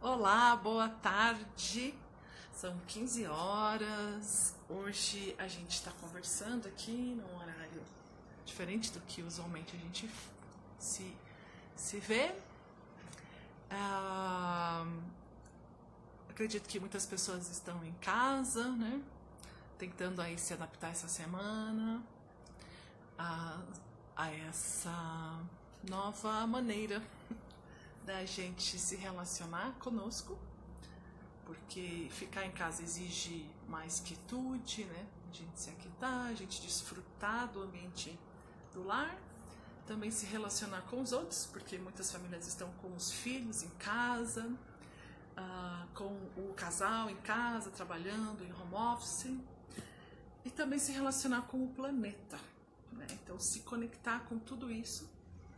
Olá, boa tarde. São 15 horas. Hoje a gente está conversando aqui num horário diferente do que usualmente a gente se vê. Acredito que muitas pessoas estão em casa, né? Tentando aí se adaptar essa semana a essa nova maneira da gente se relacionar conosco, porque ficar em casa exige mais quietude, né? A gente se aquietar, a gente desfrutar do ambiente do lar, também se relacionar com os outros, porque muitas famílias estão com os filhos em casa, com o casal em casa, trabalhando em home office, e também se relacionar com o planeta, né? Então se conectar com tudo isso,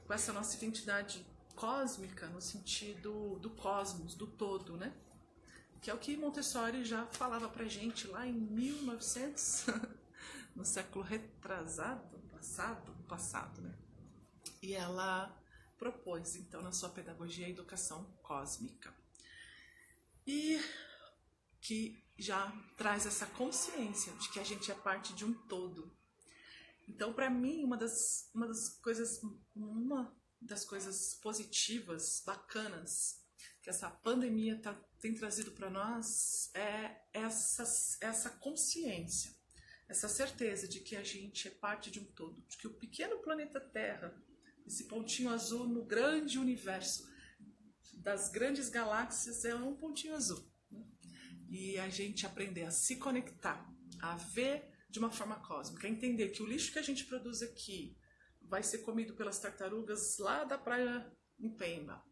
com essa nossa identidade cósmica, no sentido do cosmos, do todo, né? Que é o que Montessori já falava pra gente lá em 1900, no século retrasado, passado, né? E ela propôs, então, na sua pedagogia, a educação cósmica. E que já traz essa consciência de que a gente é parte de um todo. Então, para mim, uma das coisas positivas, bacanas, que essa pandemia tem trazido para nós é essa consciência, essa certeza de que a gente é parte de um todo, de que o pequeno planeta Terra, esse pontinho azul no grande universo, das grandes galáxias, é um pontinho azul, né? E a gente aprender a se conectar, a ver de uma forma cósmica, a entender que o lixo que a gente produz aqui vai ser comido pelas tartarugas lá da praia em Pemba,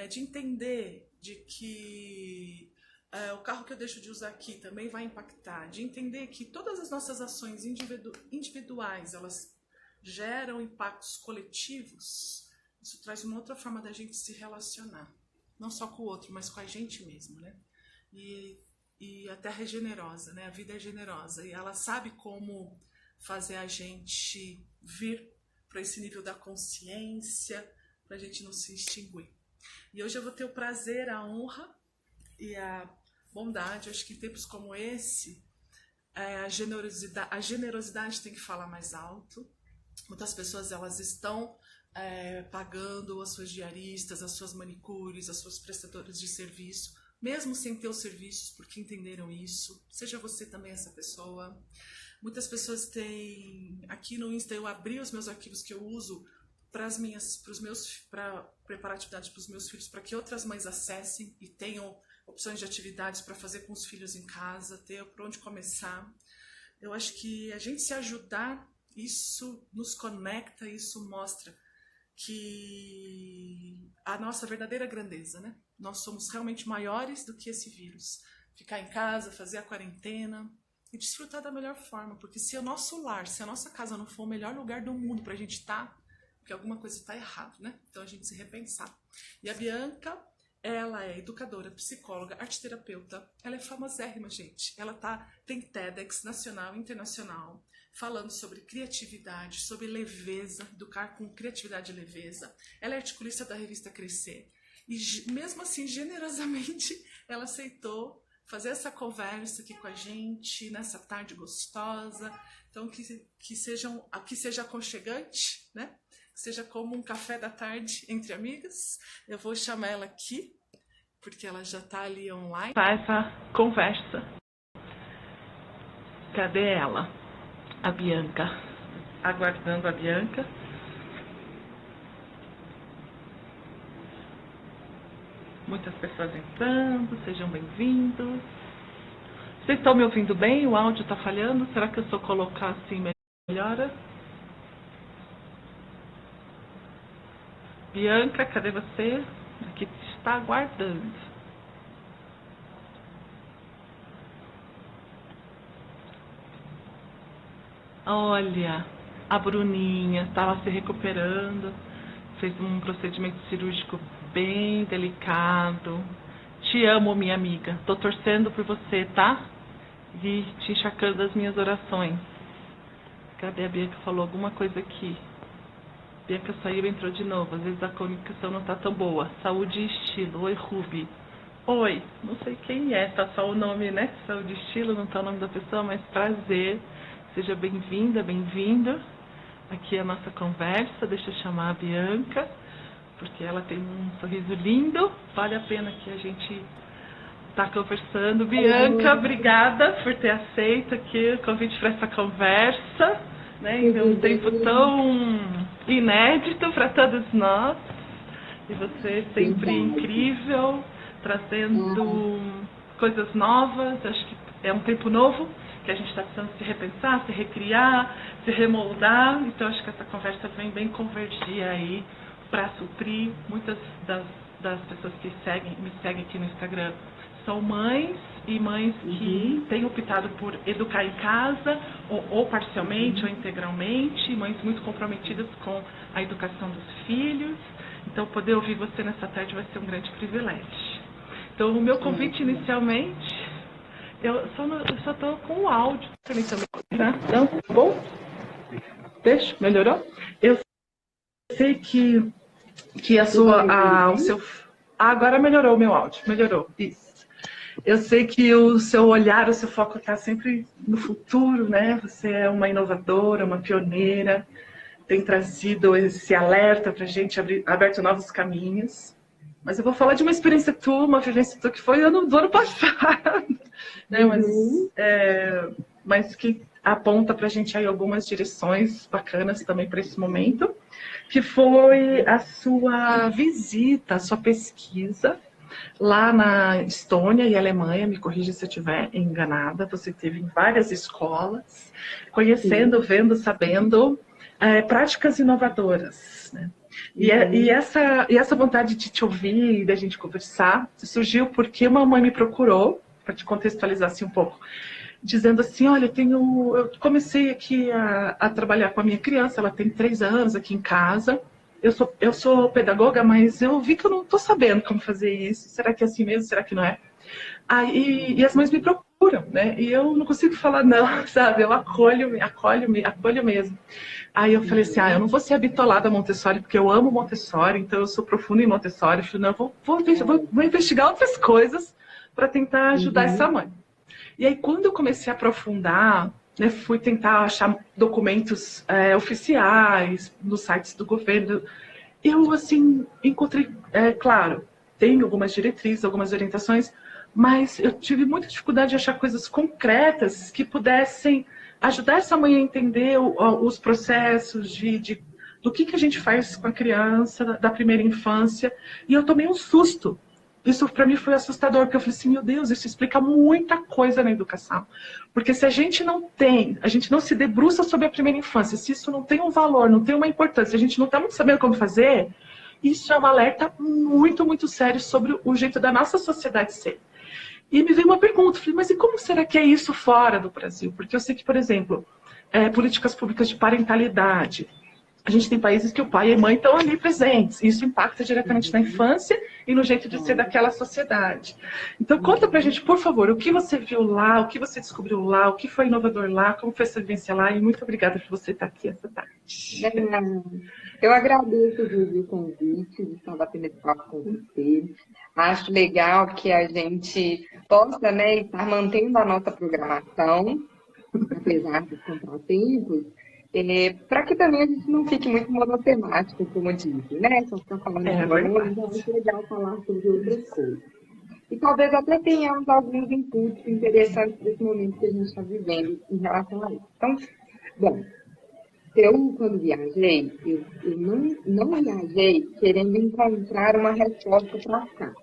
de entender de que o carro que eu deixo de usar aqui também vai impactar, de entender que todas as nossas ações individuais, elas geram impactos coletivos. Isso traz uma outra forma da gente se relacionar, não só com o outro, mas com a gente mesmo, né? E a Terra é generosa, né? A vida é generosa e ela sabe como fazer a gente vir para esse nível da consciência, para a gente não se extinguir. E hoje eu vou ter o prazer, a honra e a bondade. Eu acho que em tempos como esse, a generosidade tem que falar mais alto. Muitas pessoas elas estão pagando as suas diaristas, as suas manicures, as suas prestadoras de serviço, mesmo sem ter os serviços, porque entenderam isso. Seja você também essa pessoa. Muitas pessoas têm... Aqui no Insta eu abri os meus arquivos que eu uso para preparar atividades para os meus filhos, para que outras mães acessem e tenham opções de atividades para fazer com os filhos em casa, ter por onde começar. Eu acho que a gente se ajudar, isso nos conecta, isso mostra que a nossa verdadeira grandeza, né? Nós somos realmente maiores do que esse vírus. Ficar em casa, fazer a quarentena e desfrutar da melhor forma, porque se o nosso lar, se a nossa casa não for o melhor lugar do mundo pra gente estar, porque alguma coisa está errada, né? Então a gente se repensar. E a Bianca, ela é educadora, psicóloga, arteterapeuta, ela é famosérrima, gente. Ela tem TEDx nacional e internacional, falando sobre criatividade, sobre leveza, educar com criatividade e leveza. Ela é articulista da revista Crescer. E mesmo assim, generosamente, ela aceitou fazer essa conversa aqui com a gente, nessa tarde gostosa. Então, que seja aconchegante, né? Que seja como um café da tarde entre amigas. Eu vou chamar ela aqui, porque ela já está ali online. Tá essa conversa. Cadê ela? A Bianca. Aguardando a Bianca. Muitas pessoas entrando, sejam bem-vindos. Vocês estão me ouvindo bem? O áudio está falhando? Será que eu só colocar assim melhora? Bianca, cadê você? Aqui está aguardando. Olha, a Bruninha estava se recuperando, fez um procedimento cirúrgico bem delicado. Te amo, minha amiga. Tô torcendo por você, tá? E te encharcando das minhas orações. Cadê a Bianca? Falou alguma coisa aqui. Bianca saiu e entrou de novo. Às vezes a comunicação não tá tão boa. Saúde e estilo. Oi, Ruby. Oi, não sei quem é, tá só o nome, né? Saúde e Estilo, não tá o nome da pessoa, mas prazer. Seja bem-vinda, bem-vindo. Aqui é a nossa conversa. Deixa eu chamar a Bianca, porque ela tem um sorriso lindo. Vale a pena que a gente tá conversando. Bianca, obrigada por ter aceito aqui o convite para essa conversa, né? Em um tempo tão inédito para todos nós. E você sempre incrível, trazendo coisas novas. Acho que é um tempo novo, que a gente está precisando se repensar, se recriar, se remoldar. Então acho que essa conversa vem bem convergir aí para suprir muitas das pessoas que me seguem aqui no Instagram. São mães e mães que têm optado por educar em casa, ou parcialmente ou integralmente, mães muito comprometidas com a educação dos filhos. Então, poder ouvir você nessa tarde vai ser um grande privilégio. Então, o meu convite inicialmente, eu só estou com o áudio também, tá? Não? Tá bom? Deixa? Melhorou? Eu sei que o seu... agora melhorou o meu áudio, melhorou, isso. Eu sei que o seu olhar, o seu foco está sempre no futuro, né? Você é uma inovadora, uma pioneira, tem trazido esse alerta para a gente, aberto novos caminhos. Mas eu vou falar de uma experiência tua, uma vivência tua que foi do ano passado, né? Mas que aponta para a gente aí algumas direções bacanas também para esse momento, que foi a sua visita, a sua pesquisa lá na Estônia e Alemanha, me corrija se eu estiver enganada, você teve em várias escolas, conhecendo, vendo, sabendo, práticas inovadoras, né? E essa vontade de te ouvir e da gente conversar surgiu porque uma mãe me procurou, para te contextualizar assim um pouco, dizendo assim, olha, eu comecei aqui a trabalhar com a minha criança, ela tem 3 anos aqui em casa, eu sou pedagoga, mas eu vi que eu não estou sabendo como fazer isso, será que é assim mesmo, será que não é? E as mães me procuram, né? E eu não consigo falar não, sabe? Eu acolho mesmo. Aí eu falei assim, eu não vou ser a bitolada Montessori, porque eu amo Montessori, então eu sou profunda em Montessori. Eu falei, não, vou investigar outras coisas para tentar ajudar essa mãe. E aí, quando eu comecei a aprofundar, né, fui tentar achar documentos oficiais nos sites do governo, eu, assim, encontrei, claro, tem algumas diretrizes, algumas orientações, mas eu tive muita dificuldade de achar coisas concretas que pudessem ajudar essa mãe a entender os processos do que a gente faz com a criança da primeira infância. E eu tomei um susto. Isso para mim foi assustador, porque eu falei assim, meu Deus, isso explica muita coisa na educação. Porque se a gente não se debruça sobre a primeira infância, se isso não tem um valor, não tem uma importância, a gente não está muito sabendo como fazer, isso é um alerta muito, muito sério sobre o jeito da nossa sociedade ser. E me veio uma pergunta, falei, mas e como será que é isso fora do Brasil? Porque eu sei que, por exemplo, políticas públicas de parentalidade, a gente tem países que o pai e a mãe estão ali presentes. Isso impacta diretamente na infância e no jeito de ser daquela sociedade. Então, conta pra gente, por favor, o que você viu lá, o que você descobriu lá, o que foi inovador lá, como foi essa vivência lá, e muito obrigada por você estar aqui essa tarde. Eu agradeço, Júlio, o convite de estar batendo esse papo com você. Acho legal que a gente possa, né, estar mantendo a nossa programação, apesar dos contratempos, para que também a gente não fique muito monotemático, como eu disse, né? Só ficar falando de valores, então é legal falar sobre outras coisas. E talvez até tenhamos alguns inputs interessantes desse momento que a gente está vivendo em relação a isso. Então, bom, eu, quando viajei, eu não viajei querendo encontrar uma resposta para cá.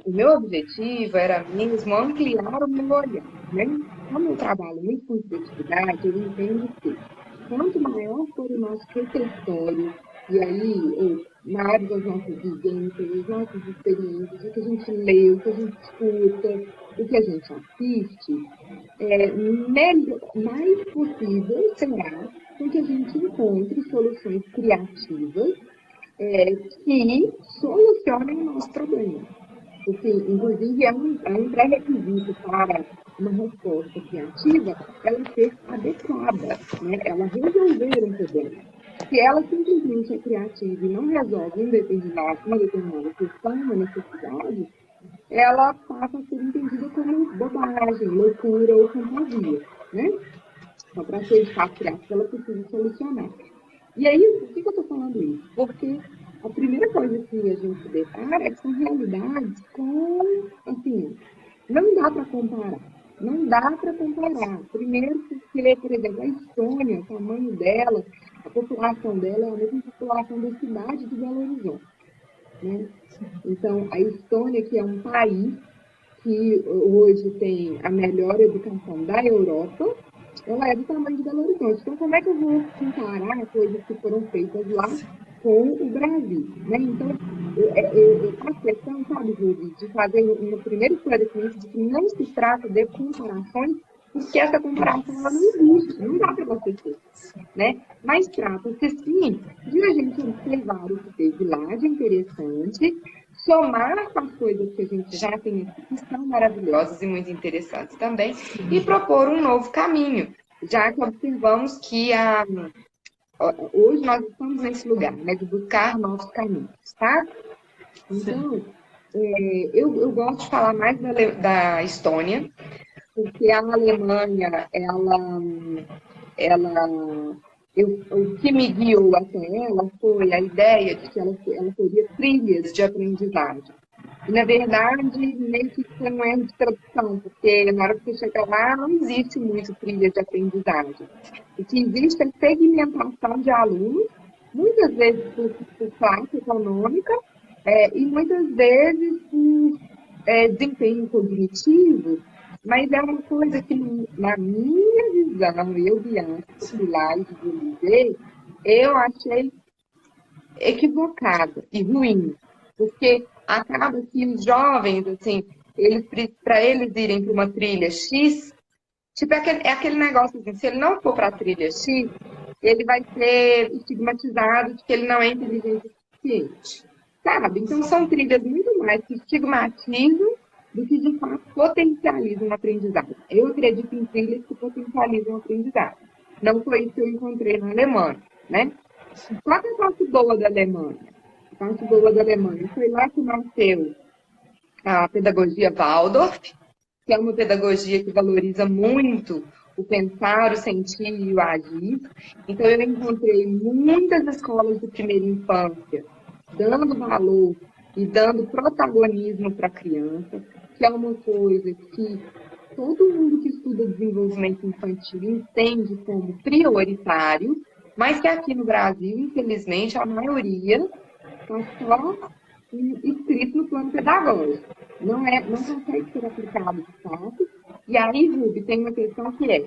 O meu objetivo era mesmo ampliar o meu olhar, né? Como eu trabalho muito com criatividade, eu entendo que quanto maior for o nosso repertório, e aí, na área das nossas vivências, das nossas experiências, o que a gente lê, o que a gente escuta, o que a gente assiste, mais possível será com que a gente encontre soluções criativas que solucionem o nosso problema. Porque, inclusive, é um pré-requisito para uma resposta criativa ela ser adequada, né? Ela resolver um problema. Se ela simplesmente é criativa e não resolve uma determinada questão, uma necessidade, ela passa a ser entendida como bobagem, loucura ou fantasia, né? Só para ser de fato criativa, ela precisa solucionar. E aí, por que eu estou falando isso? Porque a primeira coisa que a gente se depara é que são realidades com, assim, não dá para comparar. Não dá para comparar. Primeiro porque, por exemplo, a Estônia, o tamanho dela, a população dela é a mesma população da cidade de Belo Horizonte, né? Então, a Estônia, que é um país que hoje tem a melhor educação da Europa, ela é do tamanho de Belo Horizonte. Então, como é que eu vou comparar coisas que foram feitas lá com o Brasil? Né? Então, eu faço questão, sabe, Júlio, de fazer um primeiro esclarecimento de que não se trata de comparações, porque essa comparação ela não existe, não dá para você ter. Né? Mas trata-se, sim, de a gente observar o que teve lá de interessante, somar com as coisas que a gente já tem aqui, que são maravilhosas e muito interessantes também, e propor um novo caminho, já que observamos que hoje nós estamos nesse lugar, né, de buscar novos caminhos, tá? Então, eu gosto de falar mais da Estônia, porque a Alemanha, o que me guiou até ela foi a ideia de que ela teria trilhas de aprendizagem. E, na verdade, meio que isso não é de tradução, porque na hora que você chega lá, não existe muito trilha de aprendizagem. O que existe é segmentação de alunos, muitas vezes por classe econômica, e muitas vezes por desempenho cognitivo, mas é uma coisa que, na minha visão, eu, Bianca, fui lá e dizer, eu achei equivocada e ruim, porque acaba que os jovens, assim, para eles irem para uma trilha X, tipo, é aquele negócio assim, se ele não for para a trilha X, ele vai ser estigmatizado de que ele não é inteligente o suficiente, sabe? Então, são trilhas muito mais que estigmatizam do que, de fato, potencializam o aprendizado. Eu acredito em trilhas que potencializam o aprendizado. Não foi isso que eu encontrei na Alemanha, né? Qual é a parte boa da Alemanha? A parte boa da Alemanha foi lá que nasceu a pedagogia Waldorf, que é uma pedagogia que valoriza muito o pensar, o sentir e o agir. Então, eu encontrei muitas escolas de primeira infância dando valor e dando protagonismo para a criança, que é uma coisa que todo mundo que estuda desenvolvimento infantil entende como prioritário, mas que aqui no Brasil, infelizmente, a maioria está só inscrito no plano pedagógico. Não consegue ser aplicado de fato. E aí, Rubi, tem uma questão que é,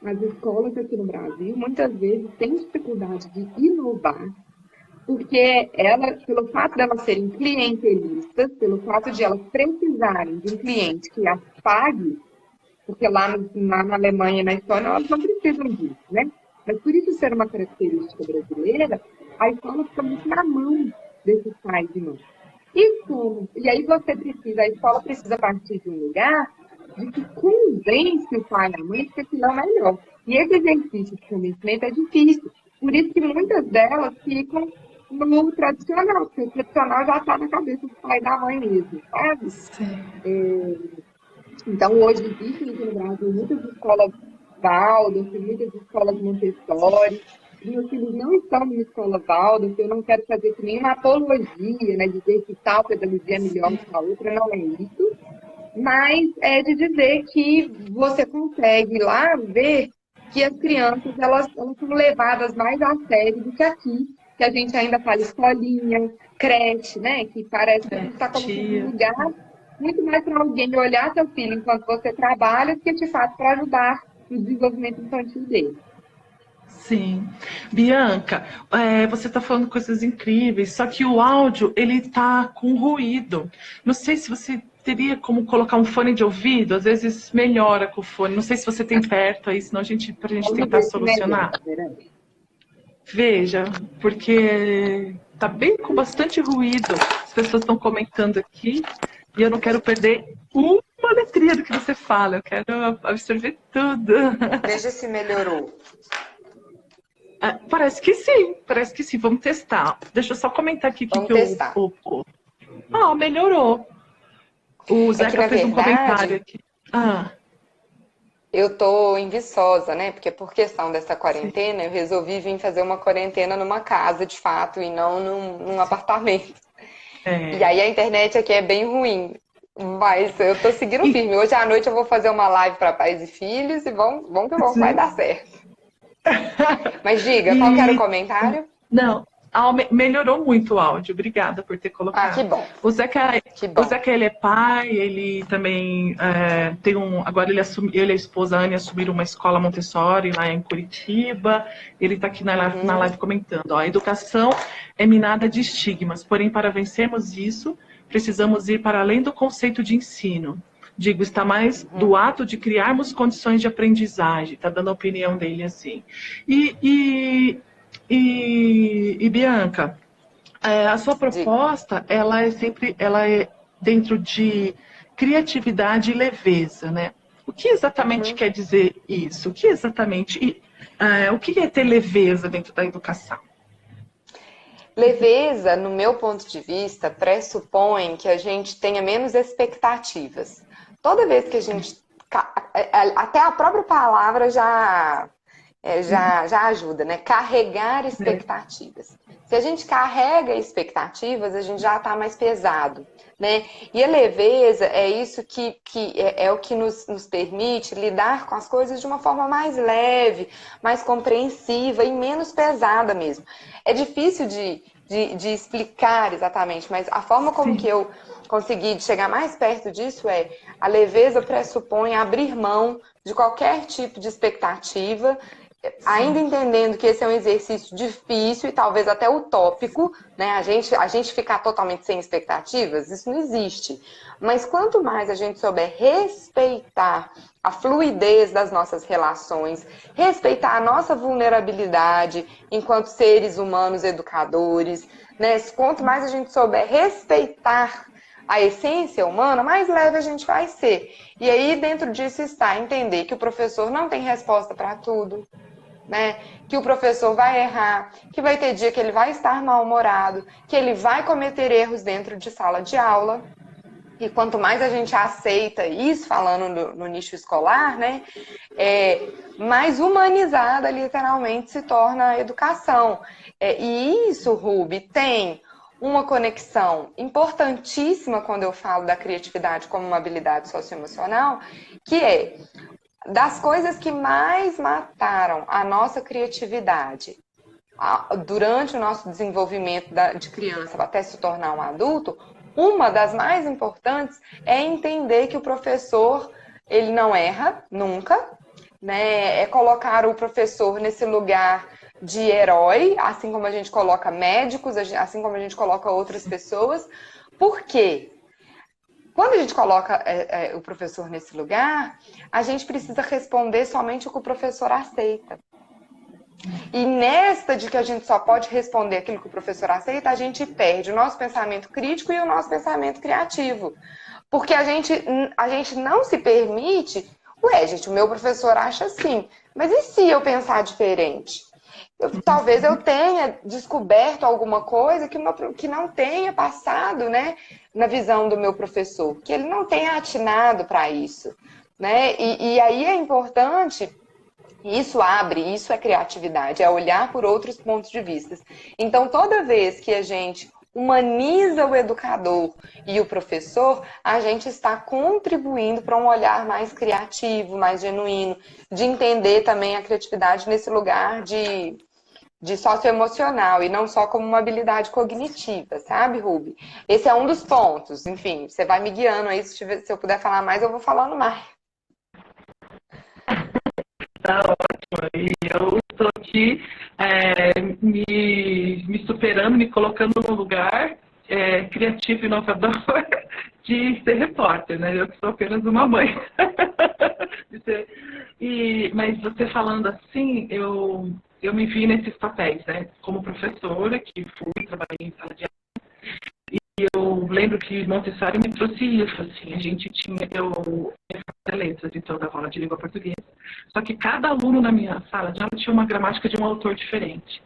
as escolas aqui no Brasil, muitas vezes, têm dificuldade de inovar, porque pelo fato de elas serem clientelistas, pelo fato de elas precisarem de um cliente que as pague, porque lá na Alemanha e na Estônia elas não precisam disso, né? Mas por isso ser uma característica brasileira, a escola fica muito na mão desses pais e mães. E aí a escola precisa partir de um lugar de que convence o pai e a mãe que aquilo é o melhor. E esse exercício de convencimento é difícil. Por isso que muitas delas ficam no tradicional, porque o tradicional já está na cabeça do pai e da mãe mesmo, sabe? Então, hoje existem aqui no Brasil muitas escolas Waldorf, muitas escolas Montessori. Meus filhos não estão numa escola Waldorf, eu não quero fazer nenhuma apologia, né, dizer que tal pedagogia é melhor que a outra, não é isso. Mas é de dizer que você consegue lá ver que as crianças elas são levadas mais a sério do que aqui, que a gente ainda fala escolinha, creche, né? Que parece que a gente está colocando um lugar muito mais para alguém olhar seu filho enquanto você trabalha, do que de fato para ajudar no desenvolvimento infantil dele. Sim. Bianca, você está falando coisas incríveis, só que o áudio, ele está com ruído. Não sei se você teria como colocar um fone de ouvido, às vezes melhora com o fone. Não sei se você tem perto aí, senão para a gente tentar solucionar. Veja, porque tá bem com bastante ruído. As pessoas estão comentando aqui e eu não quero perder uma letrinha do que você fala. Eu quero absorver tudo. Veja se melhorou. Parece que sim, vamos testar. Deixa eu só comentar aqui Vamos que testar. Melhorou. O É que, Zeca na fez um comentário verdade, aqui. eu tô em Viçosa, né? Porque por questão dessa Sim, quarentena, eu resolvi vir fazer uma quarentena numa casa, de fato, e não num sim. apartamento. E É, aí a internet aqui é bem ruim. Mas eu tô seguindo e, firme. Hoje à noite eu vou fazer uma live para pais e filhos e vamos que vamos, vai dar sim. certo. Mas diga, qual que era o E comentário? não, melhorou muito o áudio. Obrigada por ter Ah, que colocado. bom, O Zeca, que o bom. Zeca ele é pai, ele também tem um. Agora ele e a esposa Anne assumiram uma escola Montessori lá em Curitiba. Ele está aqui na Uhum, live comentando. Ó, a educação é minada de estigmas, porém, para vencermos isso, precisamos ir para além do conceito de ensino. Digo, está mais do uhum. ato de criarmos condições de aprendizagem. Está dando a opinião dele assim. E, e, Bianca, a sua Diga. proposta, ela é dentro de criatividade e leveza, né? O que exatamente Uhum. quer dizer isso? O que é ter leveza dentro da educação? Leveza, no meu ponto de vista, pressupõe que a gente tenha menos expectativas. Toda vez que a gente. Até a própria palavra já ajuda, né? Carregar É, expectativas. Se a gente carrega expectativas, a gente já está mais pesado, né? E a leveza é isso que é o que nos permite lidar com as coisas de uma forma mais leve, mais compreensiva e menos pesada mesmo. É difícil de explicar exatamente, mas a forma como que sim, eu consegui chegar mais perto disso é a leveza pressupõe abrir mão de qualquer tipo de expectativa, ainda sim, entendendo que esse é um exercício difícil e talvez até utópico, né? A gente ficar totalmente sem expectativas, isso não existe. Mas quanto mais a gente souber respeitar a fluidez das nossas relações, respeitar a nossa vulnerabilidade enquanto seres humanos educadores, né? Quanto mais a gente souber respeitar a essência humana, mais leve a gente vai ser. E aí, dentro disso está entender que o professor não tem resposta para tudo, né? Que o professor vai errar, que vai ter dia que ele vai estar mal-humorado, que ele vai cometer erros dentro de sala de aula. E quanto mais a gente aceita isso, falando no nicho escolar, né? Mais humanizada, literalmente, se torna a educação. E isso, Ruby, tem uma conexão importantíssima quando eu falo da criatividade como uma habilidade socioemocional, que é das coisas que mais mataram a nossa criatividade durante o nosso desenvolvimento de criança até se tornar um adulto, uma das mais importantes é entender que o professor ele não erra nunca, né? É colocar o professor nesse lugar de herói, assim como a gente coloca médicos, assim como a gente coloca outras pessoas. Por quê? Quando a gente coloca o professor nesse lugar, a gente precisa responder somente o que o professor aceita. E nesta de que a gente só pode responder aquilo que o professor aceita, a gente perde o nosso pensamento crítico e o nosso pensamento criativo. Porque a gente não se permite, gente, o meu professor acha assim, mas e se eu pensar diferente? Talvez eu tenha descoberto alguma coisa que não tenha passado, né, na visão do meu professor, que ele não tenha atinado para isso, né? E aí é importante, isso é criatividade, é olhar por outros pontos de vista. Então, toda vez que a gente humaniza o educador e o professor, a gente está contribuindo para um olhar mais criativo, mais genuíno, de entender também a criatividade nesse lugar de socioemocional e não só como uma habilidade cognitiva, sabe, Ruby? Esse é um dos pontos. Enfim, você vai me guiando aí, se eu puder falar mais, eu vou falando mais. tá ótimo. E eu estou aqui me superando, me colocando no lugar criativo e inovador de ser repórter, né? Eu sou apenas uma mãe. Mas você falando assim, eu me vi nesses papéis, né? Como professora, que fui, trabalhei em sala de aula. Eu lembro que Montessori me trouxe isso, assim, a gente tinha, eu letras, então, da aula de língua portuguesa, Só que cada aluno na minha sala de aula tinha uma gramática de um autor diferente.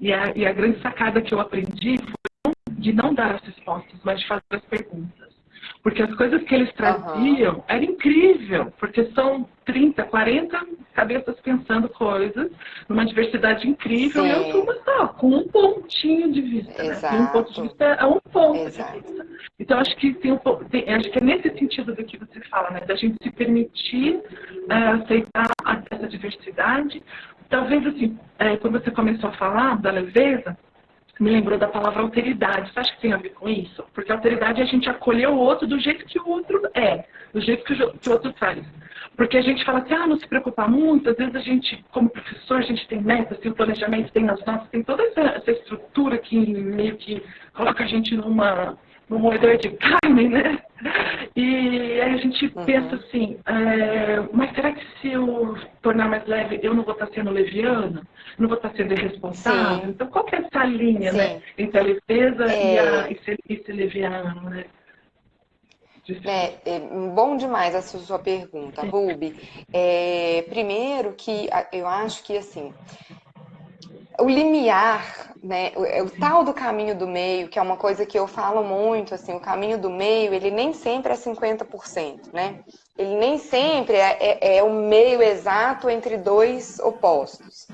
E a grande sacada que eu aprendi foi de não dar as respostas, mas de fazer as perguntas. Porque as coisas que eles traziam era incrível, porque são 30, 40 cabeças pensando coisas, numa diversidade incrível, Sim. e eu turma só, com um pontinho de vista, né? E um ponto de vista é um ponto de vista. Então, acho que acho que é nesse sentido do que você fala, né? Da gente se permitir aceitar essa diversidade. Talvez, assim, quando você começou a falar da leveza, me lembrou da palavra alteridade. Você acha que tem a ver com isso? Porque alteridade é a gente acolher o outro do jeito que o outro é, do jeito que o outro faz. Porque a gente fala assim, não se preocupar muito, às vezes a gente, como professor, a gente tem metas, tem o planejamento, tem as notas, tem toda essa estrutura que meio que coloca a gente num moedor de carne, né? E aí a gente pensa assim, mas será que se eu tornar mais leve, eu não vou estar sendo leviana? Não vou estar sendo irresponsável? Sim. Então, qual que é essa linha, né? Entre a leveza e ser leviano, né? Bom demais essa sua pergunta, Ruby. Primeiro que eu acho que, assim, o limiar, né, o tal do caminho do meio, que é uma coisa que eu falo muito, assim, o caminho do meio, ele nem sempre é 50%, né? Ele nem sempre é o meio exato entre dois opostos.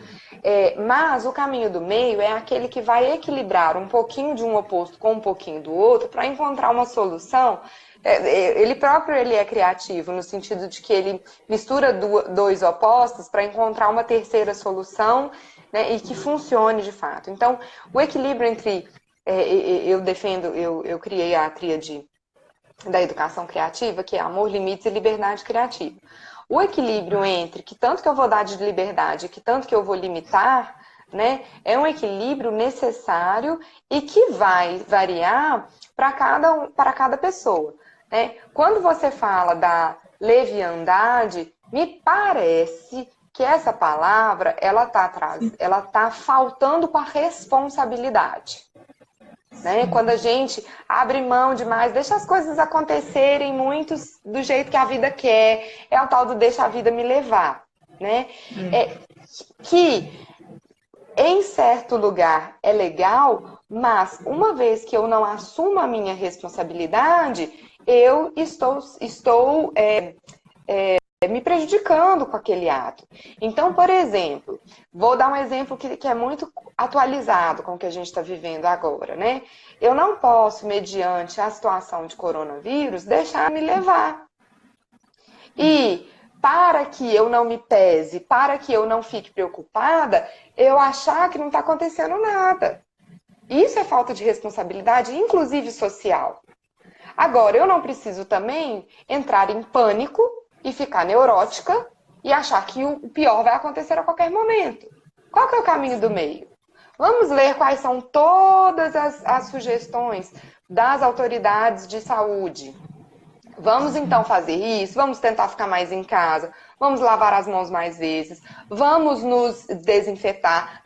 Mas o caminho do meio é aquele que vai equilibrar um pouquinho de um oposto com um pouquinho do outro para encontrar uma solução. Ele próprio ele é criativo, no sentido de que ele mistura dois opostos para encontrar uma terceira solução, né, e que funcione de fato. Então, o equilíbrio entre... eu criei a tríade da educação criativa, que é amor, limites e liberdade criativa. O equilíbrio entre que tanto que eu vou dar de liberdade e que tanto que eu vou limitar, né, é um equilíbrio necessário e que vai variar para cada pessoa. Né? Quando você fala da leviandade, me parece que essa palavra ela tá faltando com a responsabilidade. Né? Quando a gente abre mão demais, deixa as coisas acontecerem muito do jeito que a vida quer, é o tal do deixa a vida me levar. Né? Que em certo lugar é legal, mas uma vez que eu não assumo a minha responsabilidade, eu estou me prejudicando com aquele ato. Então, por exemplo, vou dar um exemplo que é muito atualizado com o que a gente está vivendo agora, né? Eu não posso, mediante a situação de coronavírus, deixar me levar. E para que eu não me pese, para que eu não fique preocupada, eu achar que não está acontecendo nada. Isso é falta de responsabilidade, inclusive social. Agora, eu não preciso também entrar em pânico e ficar neurótica e achar que o pior vai acontecer a qualquer momento. Qual que é o caminho do meio? Vamos ler quais são todas as sugestões das autoridades de saúde. Vamos então fazer isso, vamos tentar ficar mais em casa, vamos lavar as mãos mais vezes, vamos nos desinfetar,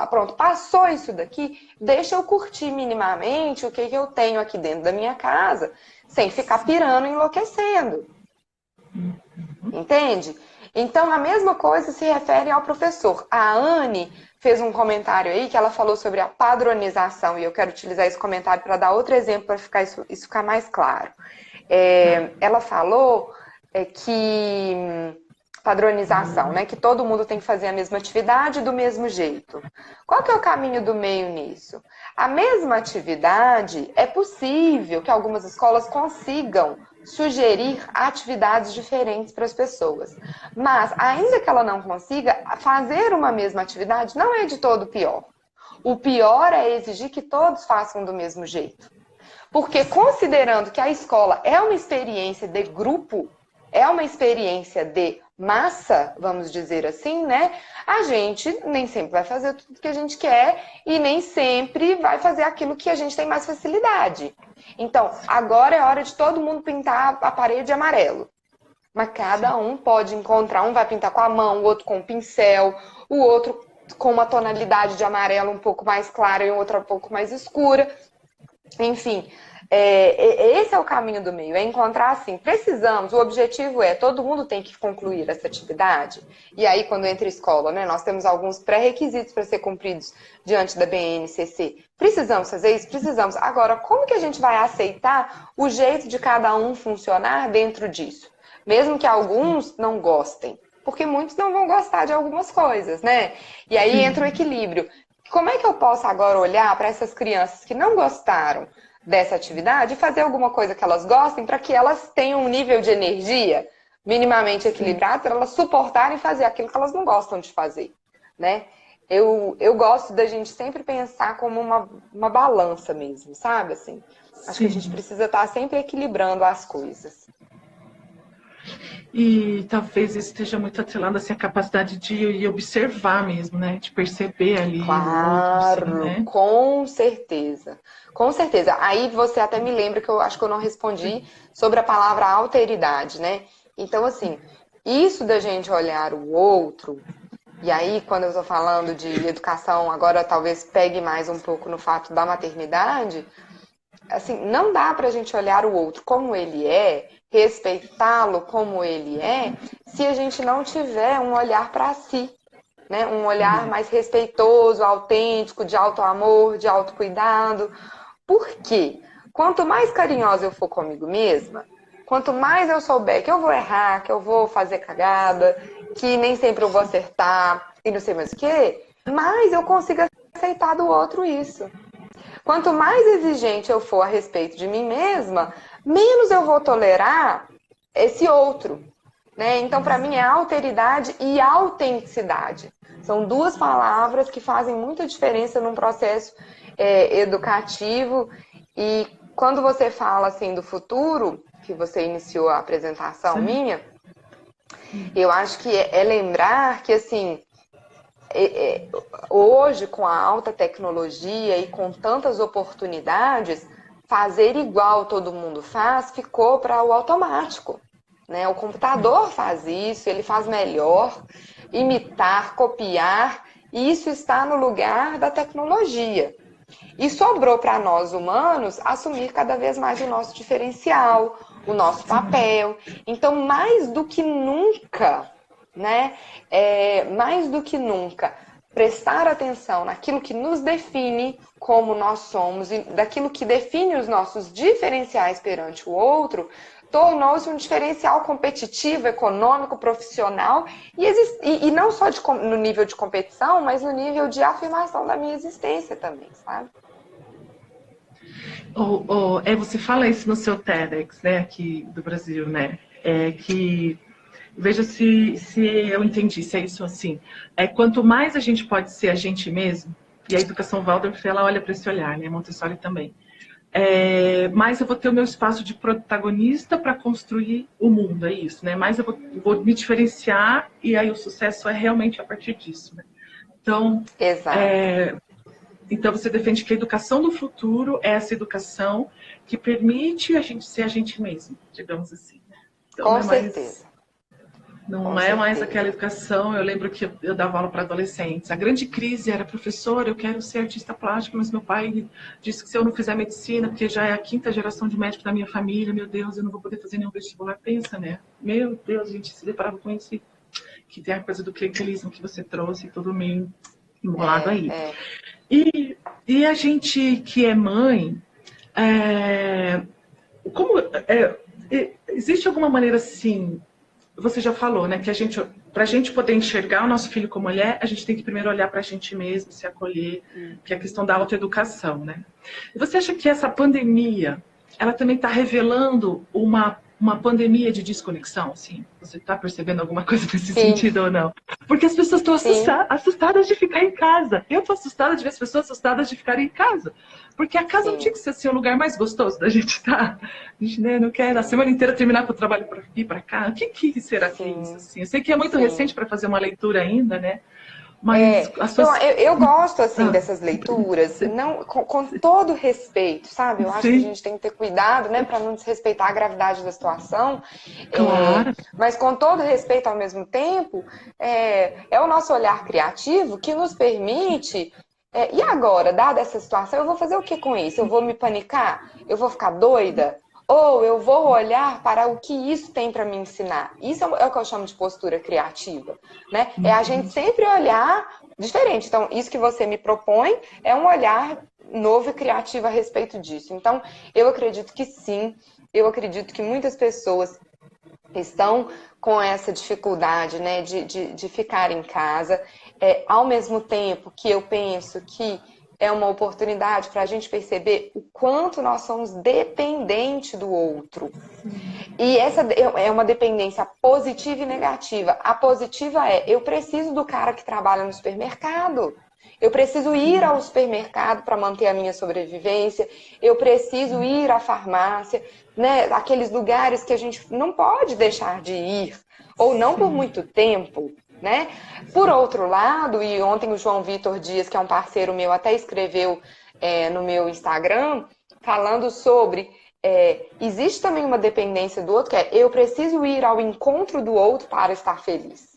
Pronto, passou isso daqui, deixa eu curtir minimamente o que eu tenho aqui dentro da minha casa, sem ficar pirando e enlouquecendo. Entende? Então, a mesma coisa se refere ao professor. A Anne fez um comentário aí que ela falou sobre a padronização, e eu quero utilizar esse comentário para dar outro exemplo para isso ficar mais claro. Ela falou que padronização, né? Que todo mundo tem que fazer a mesma atividade do mesmo jeito. Qual que é o caminho do meio nisso? A mesma atividade, é possível que algumas escolas consigam sugerir atividades diferentes para as pessoas. Mas, ainda que ela não consiga, fazer uma mesma atividade não é de todo pior. O pior é exigir que todos façam do mesmo jeito. Porque considerando que a escola é uma experiência de grupo, é uma experiência de massa, vamos dizer assim, né? A gente nem sempre vai fazer tudo que a gente quer e nem sempre vai fazer aquilo que a gente tem mais facilidade. Então, agora é hora de todo mundo pintar a parede amarelo. Mas cada um pode encontrar, um vai pintar com a mão, o outro com o pincel, o outro com uma tonalidade de amarelo um pouco mais clara e outra um pouco mais escura. Enfim, esse é o caminho do meio, é encontrar assim, precisamos, o objetivo é, todo mundo tem que concluir essa atividade. E aí, quando entra escola, né, nós temos alguns pré-requisitos para ser cumpridos diante da BNCC. Precisamos fazer isso? Precisamos. Agora, como que a gente vai aceitar o jeito de cada um funcionar dentro disso? Mesmo que alguns não gostem, porque muitos não vão gostar de algumas coisas, né? E aí entra o equilíbrio. Como é que eu posso agora olhar para essas crianças que não gostaram dessa atividade e fazer alguma coisa que elas gostem para que elas tenham um nível de energia minimamente equilibrado para elas suportarem fazer aquilo que elas não gostam de fazer, né? Eu gosto da gente sempre pensar como uma balança mesmo, sabe? Assim, acho que a gente precisa estar sempre equilibrando as coisas. E talvez isso esteja muito atrelado assim, a capacidade de observar mesmo, né? De perceber ali Claro, o outro, assim, né? com certeza. Com certeza. Aí você até me lembra que eu acho que eu não respondi sobre a palavra alteridade, né? Então, assim, isso da gente olhar o outro, e aí quando eu estou falando de educação, agora talvez pegue mais um pouco no fato da maternidade, assim, não dá pra gente olhar o outro como ele é, respeitá-lo como ele é, se a gente não tiver um olhar para si, né? Um olhar mais respeitoso, autêntico, de auto-amor, de autocuidado. Por quê? Quanto mais carinhosa eu for comigo mesma, quanto mais eu souber que eu vou errar, que eu vou fazer cagada, que nem sempre eu vou acertar e não sei mais o quê, mais eu consigo aceitar do outro isso. Quanto mais exigente eu for a respeito de mim mesma, menos eu vou tolerar esse outro, né? Então, para mim, é alteridade e autenticidade. São duas palavras que fazem muita diferença num processo educativo. E quando você fala assim do futuro, que você iniciou a apresentação minha, eu acho que é lembrar que assim, hoje, com a alta tecnologia e com tantas oportunidades, fazer igual todo mundo faz ficou para o automático, né? O computador faz isso, ele faz melhor, imitar, copiar, e isso está no lugar da tecnologia. E sobrou para nós humanos assumir cada vez mais o nosso diferencial, o nosso papel. Então, mais do que nunca, né? Mais do que nunca, prestar atenção naquilo que nos define como nós somos e daquilo que define os nossos diferenciais perante o outro, tornou-se um diferencial competitivo, econômico, profissional e não só no nível de competição, mas no nível de afirmação da minha existência também, sabe? Você fala isso no seu TEDx, né, aqui do Brasil, né? Que veja se eu entendi, se é isso assim. Quanto mais a gente pode ser a gente mesmo, e a educação Waldorf, ela olha para esse olhar, né? Montessori também. Mais eu vou ter o meu espaço de protagonista para construir o mundo, é isso, né? Mais eu vou me diferenciar e aí o sucesso é realmente a partir disso, né? Então, então você defende que a educação do futuro é essa educação que permite a gente ser a gente mesmo, digamos assim. Então, com certeza. Não é mais aquela educação. Eu lembro que eu dava aula para adolescentes. A grande crise era, professor, eu quero ser artista plástico, mas meu pai disse que se eu não fizer medicina, porque já é a 5ª geração de médico da minha família, meu Deus, eu não vou poder fazer nenhum vestibular. Pensa, né? Meu Deus, a gente se deparava com isso. Que tem a coisa do clientelismo que você trouxe, tudo meio embolado aí. E a gente que é mãe, existe alguma maneira assim... Você já falou, né, que para a gente poder enxergar o nosso filho como ele é, a gente tem que primeiro olhar para a gente mesmo, se acolher, que é a questão da autoeducação, né? E você acha que essa pandemia, ela também está revelando uma pandemia de desconexão, assim? Você está percebendo alguma coisa nesse sentido ou não? Porque as pessoas estão assustadas de ficar em casa. Eu estou assustada de ver as pessoas assustadas de ficarem em casa. Porque a casa não tinha que ser assim, o lugar mais gostoso da gente estar. A gente, né, não quer a semana inteira terminar com o trabalho para ir para cá. O que será que é isso? Assim? Eu sei que é muito recente para fazer uma leitura ainda, né? Mas então, eu gosto assim dessas leituras, não, com todo respeito, sabe? Eu acho que a gente tem que ter cuidado, né, para não desrespeitar a gravidade da situação. Claro. Mas com todo respeito ao mesmo tempo, é o nosso olhar criativo que nos permite E agora, dada essa situação, eu vou fazer o que com isso? Eu vou me panicar? Eu vou ficar doida? Ou eu vou olhar para o que isso tem para me ensinar? Isso é o que eu chamo de postura criativa, né? É a gente sempre olhar diferente. Então, isso que você me propõe é um olhar novo e criativo a respeito disso. Então, eu acredito que sim. Eu acredito que muitas pessoas estão com essa dificuldade, né, de ficar em casa, ao mesmo tempo que eu penso que é uma oportunidade para a gente perceber o quanto nós somos dependentes do outro. E essa é uma dependência positiva e negativa. A positiva eu preciso do cara que trabalha no supermercado. Eu preciso ir ao supermercado para manter a minha sobrevivência. Eu preciso ir à farmácia, né? Aqueles lugares que a gente não pode deixar de ir, ou não por muito tempo, né? Por outro lado, e ontem o João Vitor Dias, que é um parceiro meu, até escreveu no meu Instagram, falando sobre existe também uma dependência do outro, que é eu preciso ir ao encontro do outro para estar feliz.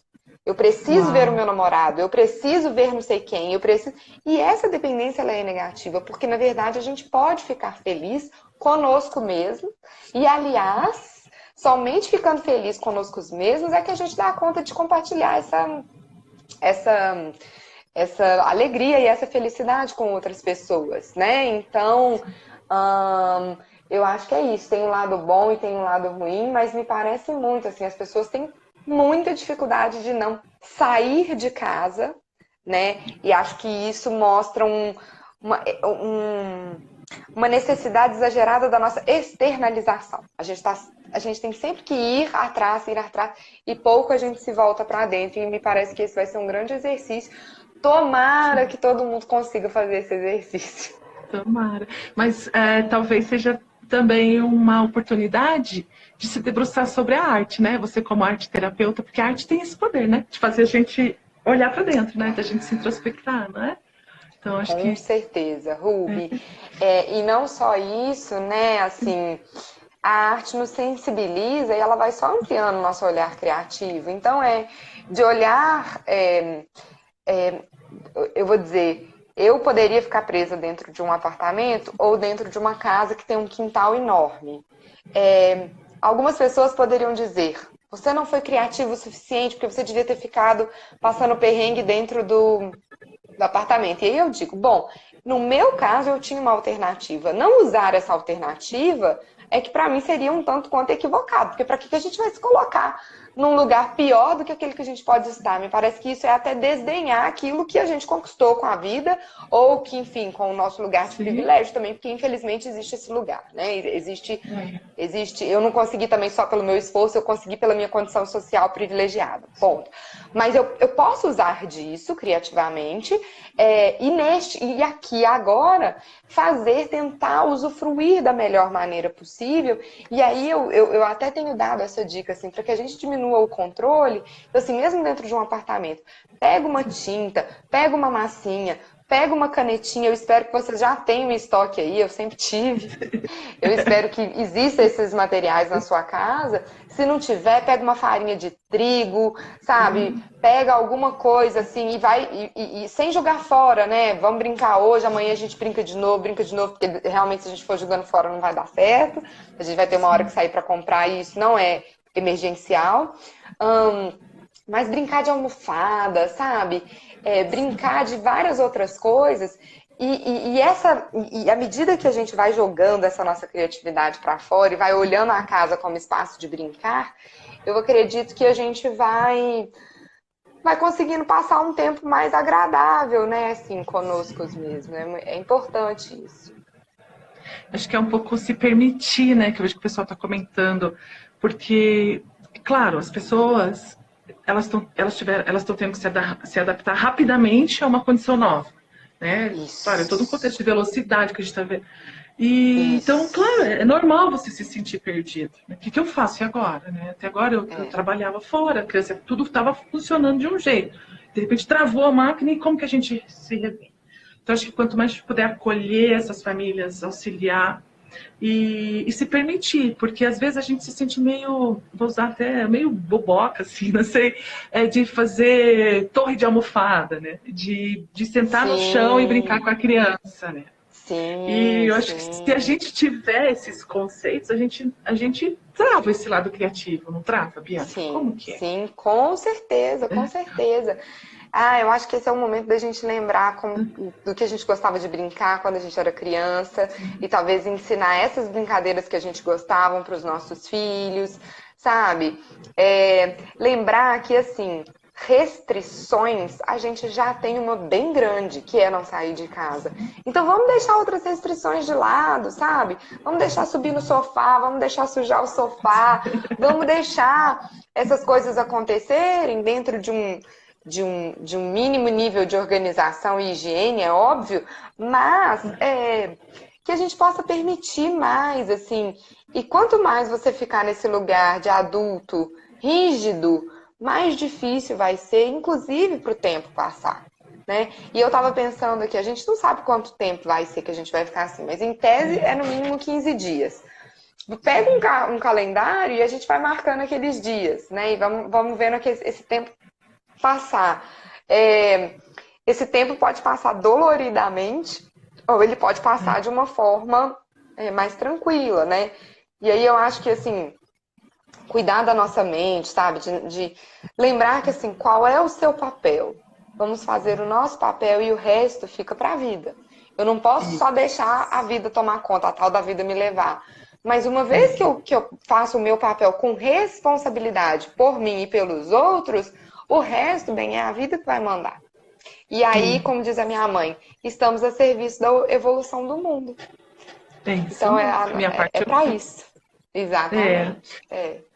Eu preciso ver o meu namorado, eu preciso ver não sei quem, eu preciso... E essa dependência ela é negativa, porque na verdade a gente pode ficar feliz conosco mesmo. E aliás, somente ficando feliz conosco mesmos é que a gente dá conta de compartilhar essa alegria e essa felicidade com outras pessoas, né? Então, eu acho que é isso. Tem um lado bom e tem um lado ruim, mas me parece muito, assim, as pessoas têm muita dificuldade de não sair de casa, né? E acho que isso mostra uma necessidade exagerada da nossa externalização. A gente tem sempre que ir atrás, e pouco a gente se volta para dentro. E me parece que esse vai ser um grande exercício. Tomara que todo mundo consiga fazer esse exercício. Tomara. Mas talvez seja também uma oportunidade de se debruçar sobre a arte, né? Você como arte terapeuta, porque a arte tem esse poder, né? De fazer a gente olhar para dentro, né? Da gente se introspectar, não é? Então, acho Com certeza, Ruby. E não só isso, né? Assim, a arte nos sensibiliza e ela vai só ampliando o nosso olhar criativo. Então, de olhar, eu vou dizer, eu poderia ficar presa dentro de um apartamento ou dentro de uma casa que tem um quintal enorme. Algumas pessoas poderiam dizer, você não foi criativo o suficiente porque você devia ter ficado passando perrengue dentro do apartamento. E aí eu digo, bom, no meu caso eu tinha uma alternativa. Não usar essa alternativa é que para mim seria um tanto quanto equivocado, porque para que a gente vai se colocar num lugar pior do que aquele que a gente pode estar? Me parece que isso é até desdenhar aquilo que a gente conquistou com a vida, ou que, enfim, com o nosso lugar de privilégio também, porque infelizmente existe esse lugar, né? Existe, eu não consegui também só pelo meu esforço, eu consegui pela minha condição social privilegiada, ponto. Mas eu posso usar disso criativamente, e aqui agora tentar usufruir da melhor maneira possível. E aí eu até tenho dado essa dica, assim, para que a gente diminua o controle. Então, assim, mesmo dentro de um apartamento, pega uma tinta, pega uma massinha, pega uma canetinha. Eu espero que vocês já tenham estoque aí, eu sempre tive. Eu espero que existam esses materiais na sua casa. Se não tiver, pega uma farinha de trigo, sabe? Pega alguma coisa assim e vai, e sem jogar fora, né? Vamos brincar hoje, amanhã a gente brinca de novo, porque realmente se a gente for jogando fora não vai dar certo. A gente vai ter uma hora que sair para comprar e isso não é emergencial. Mas brincar de almofada, sabe? Brincar de várias outras coisas. E à medida que a gente vai jogando essa nossa criatividade para fora e vai olhando a casa como espaço de brincar, eu acredito que a gente vai conseguindo passar um tempo mais agradável, né, assim, conosco mesmos. É importante isso. Acho que é um pouco se permitir, né, que eu vejo que o pessoal está comentando, porque, claro, as pessoas elas estão tendo que se adaptar rapidamente a uma condição nova. Né? Claro, é todo um contexto de velocidade que a gente está vendo. Então, claro, é normal você se sentir perdido. Né? O que eu faço agora? Né? Até agora eu trabalhava fora, criança, tudo estava funcionando de um jeito. De repente travou a máquina e como que a gente se revê? Então, acho que quanto mais a gente puder acolher essas famílias, auxiliar, e se permitir, porque às vezes a gente se sente meio, vou usar até meio boboca, assim, não sei, de fazer torre de almofada, né? De sentar no chão e brincar Sim, com a criança, né? E sim, eu acho que se a sim. gente tiver esses conceitos, a gente trava esse lado criativo, não trava, Bianca? Como Sim, que é? sim, com certeza, com certeza. Ah, eu acho que esse é o momento da gente lembrar do que a gente gostava de brincar quando a gente era criança e talvez ensinar essas brincadeiras que a gente gostava para os nossos filhos, sabe? Lembrar que, assim, restrições a gente já tem uma bem grande, que é não sair de casa. Então vamos deixar outras restrições de lado, sabe? Vamos deixar subir no sofá, vamos deixar sujar o sofá, vamos deixar essas coisas acontecerem dentro de um mínimo nível de organização e higiene, é óbvio, mas que a gente possa permitir mais, assim. E quanto mais você ficar nesse lugar de adulto rígido, mais difícil vai ser, inclusive para o tempo passar. Né? E eu estava pensando aqui, a gente não sabe quanto tempo vai ser que a gente vai ficar assim, mas em tese é no mínimo 15 dias. Pega um calendário e a gente vai marcando aqueles dias, né? E vamos vendo que esse tempo passar. Esse tempo pode passar doloridamente, ou ele pode passar de uma forma mais tranquila, né? E aí eu acho que, assim, cuidar da nossa mente, sabe? De lembrar que, assim, qual é o seu papel? Vamos fazer o nosso papel e o resto fica para a vida. Eu não posso só deixar a vida tomar conta, a tal da vida me levar. Mas uma vez que eu faço o meu papel com responsabilidade por mim e pelos outros, o resto, bem, é a vida que vai mandar. E aí, como diz a minha mãe, estamos a serviço da evolução do mundo. É isso Então, mesmo. Minha parte é eu para fiz. isso. Exatamente.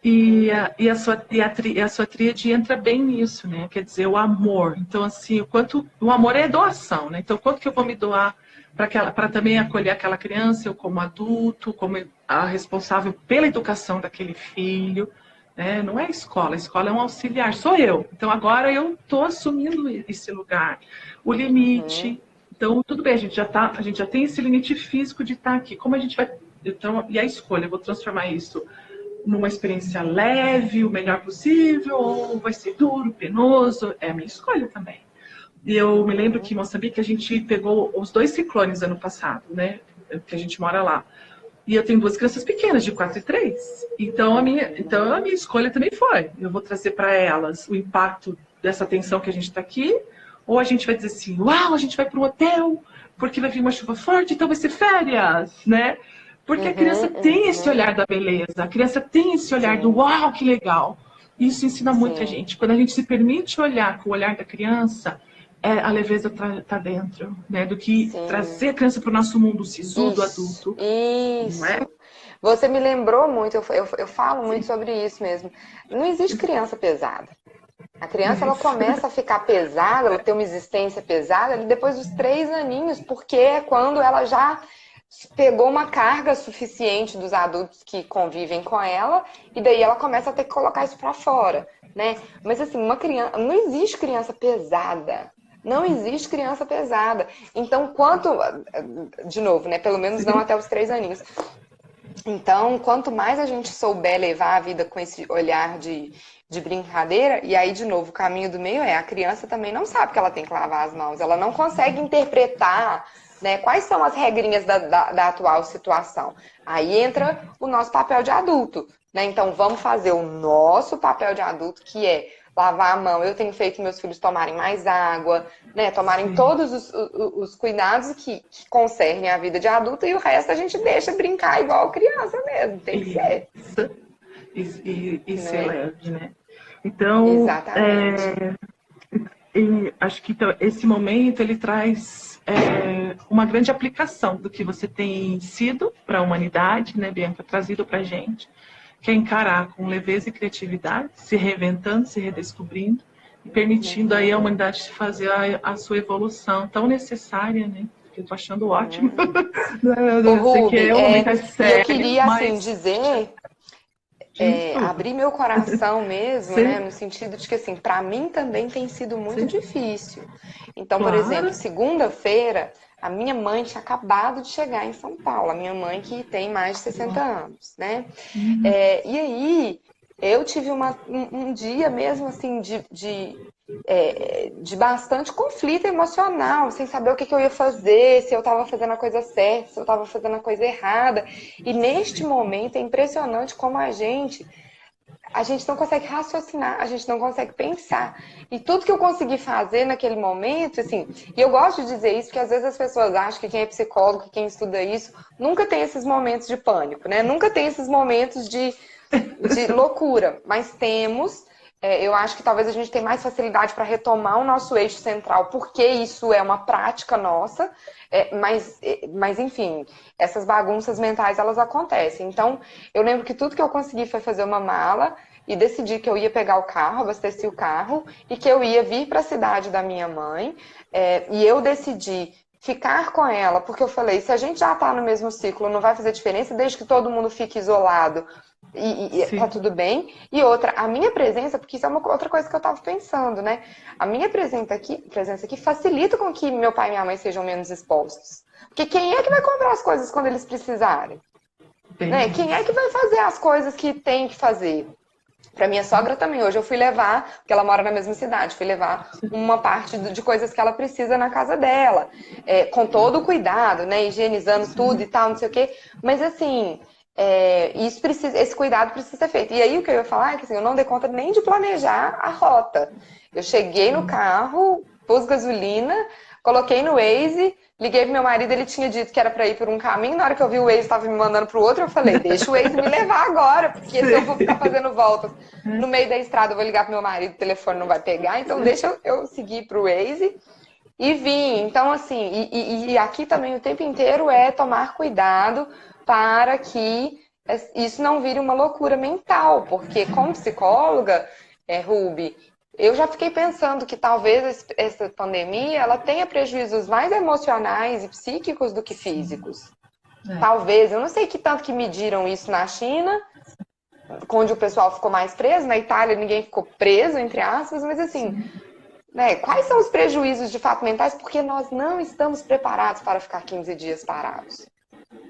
E a sua tríade entra bem nisso, né? Quer dizer, o amor. Então, assim, o quanto o amor é doação, né? Então, o quanto que eu vou me doar para também acolher aquela criança, eu como adulto, como a responsável pela educação daquele filho, né? Não é a escola é um auxiliar, sou eu. Então, agora eu estou assumindo esse lugar. O limite. Então, tudo bem, a gente já tem esse limite físico de estar aqui. Como a gente vai. Então, e a escolha, eu vou transformar isso numa experiência leve, o melhor possível, ou vai ser duro, penoso, é a minha escolha também. E eu me lembro que em Moçambique a gente pegou os 2 ciclones ano passado, né? Que a gente mora lá. E eu tenho 2 crianças pequenas, de 4 e 3. Então a minha escolha também foi. Eu vou trazer para elas o impacto dessa tensão que a gente está aqui, ou a gente vai dizer assim, uau, a gente vai para um hotel, porque vai vir uma chuva forte, então vai ser férias, né? Porque a criança tem esse olhar da beleza, a criança tem esse olhar do Sim, uau, que legal. Isso ensina muito a sim, gente. Quando a gente se permite olhar com o olhar da criança, a leveza tá dentro, né? Do que sim. trazer a criança para o nosso mundo sisudo, Isso, adulto, não é? isso. Você me lembrou muito, eu falo muito Sim, sobre isso mesmo. Não existe criança pesada. A criança, ela isso. começa a ficar pesada, ela tem uma existência pesada ali depois dos 3 aninhos, porque é quando ela já pegou uma carga suficiente dos adultos que convivem com ela, e daí ela começa a ter que colocar isso pra fora, né? Mas assim, uma criança, não existe criança pesada. Não existe criança pesada. Então, de novo, né? Pelo menos não Sim, até os 3 aninhos. Então, quanto mais a gente souber levar a vida com esse olhar de brincadeira, e aí, de novo, o caminho do meio a criança também não sabe que ela tem que lavar as mãos, ela não consegue interpretar, né, quais são as regrinhas da atual situação. Aí entra o nosso papel de adulto, né? Então, vamos fazer o nosso papel de adulto, que é lavar a mão. Eu tenho feito meus filhos tomarem mais água, né? Tomarem sim. todos os cuidados que concernem a vida de adulto, e o resto a gente deixa brincar igual criança mesmo, tem que ser, Isso. E ser né? leve, né? Então, Exatamente. e acho que então, esse momento ele traz uma grande aplicação do que você tem sido para a humanidade, né, Bianca, trazido para a gente, que é encarar com leveza e criatividade, se reinventando, se redescobrindo e permitindo aí a humanidade fazer a sua evolução tão necessária, né? Que eu tô achando ótimo. Ô, Eu sei que Rubi, é um momento e eu sério, queria, assim, mas dizer, diz tudo. abrir meu coração mesmo, né? Sim, No sentido de que, assim, para mim também tem sido muito sim, difícil. Então, por exemplo, claro. segunda-feira A minha mãe tinha acabado de chegar em São Paulo, a minha mãe que tem mais de 60 anos, né? E aí eu tive um dia mesmo assim de bastante conflito emocional, sem saber o que eu ia fazer, se eu estava fazendo a coisa certa, se eu estava fazendo a coisa errada. E neste momento é impressionante como a gente não consegue raciocinar, a gente não consegue pensar. E tudo que eu consegui fazer naquele momento, assim, e eu gosto de dizer isso porque às vezes as pessoas acham que quem é psicólogo, que quem estuda isso, nunca tem esses momentos de pânico, né? Nunca tem esses momentos de loucura, mas temos. Eu acho que talvez a gente tenha mais facilidade para retomar o nosso eixo central, porque isso é uma prática nossa, mas enfim, essas bagunças mentais, elas acontecem. Então, eu lembro que tudo que eu consegui foi fazer uma mala e decidir que eu ia pegar o carro, abasteci o carro, e que eu ia vir para a cidade da minha mãe, e eu decidi ficar com ela, porque eu falei, se a gente já está no mesmo ciclo, não vai fazer diferença, desde que todo mundo fique isolado, e tá tudo bem. E outra, a minha presença, porque isso é uma outra coisa que eu tava pensando, né? A minha presença aqui facilita com que meu pai e minha mãe sejam menos expostos. Porque quem é que vai comprar as coisas quando eles precisarem? Né? Quem é que vai fazer as coisas que tem que fazer? Pra minha sogra também, hoje eu fui levar, porque ela mora na mesma cidade, fui levar uma parte de coisas que ela precisa na casa dela, com todo o cuidado, né, higienizando tudo e tal, não sei o quê, mas assim, esse cuidado precisa ser feito. E aí o que eu ia falar é que assim, eu não dei conta nem de planejar a rota. Eu cheguei no carro, pus gasolina, coloquei no Waze, liguei pro meu marido, ele tinha dito que era para ir por um caminho, na hora que eu vi o Waze estava me mandando pro outro, eu falei, deixa o Waze me levar agora, porque se eu for ficar fazendo voltas no meio da estrada, eu vou ligar pro meu marido, o telefone não vai pegar, então deixa eu seguir pro Waze e vim. Então, assim, e aqui também o tempo inteiro é tomar cuidado para que isso não vire uma loucura mental, porque como psicóloga, Ruby, eu já fiquei pensando que talvez essa pandemia ela tenha prejuízos mais emocionais e psíquicos do que físicos. Talvez, eu não sei que tanto que mediram isso na China, onde o pessoal ficou mais preso, na Itália ninguém ficou preso, entre aspas, mas assim, né, quais são os prejuízos de fato mentais? Porque nós não estamos preparados para ficar 15 dias parados.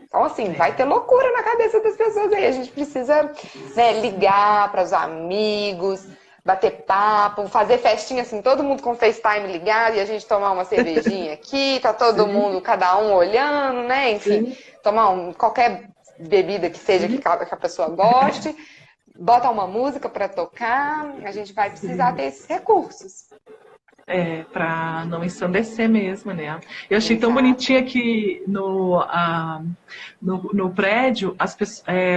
Então, assim, vai ter loucura na cabeça das pessoas aí. A gente precisa, né, ligar para os amigos, bater papo, fazer festinha assim, todo mundo com FaceTime ligado e a gente tomar uma cervejinha aqui, tá todo mundo, cada um olhando, né? Enfim, tomar qualquer bebida que seja que a pessoa goste, bota uma música para tocar, a gente vai precisar ter esses recursos. Para não ensandecer mesmo, né? Eu achei tão bonitinha que no prédio,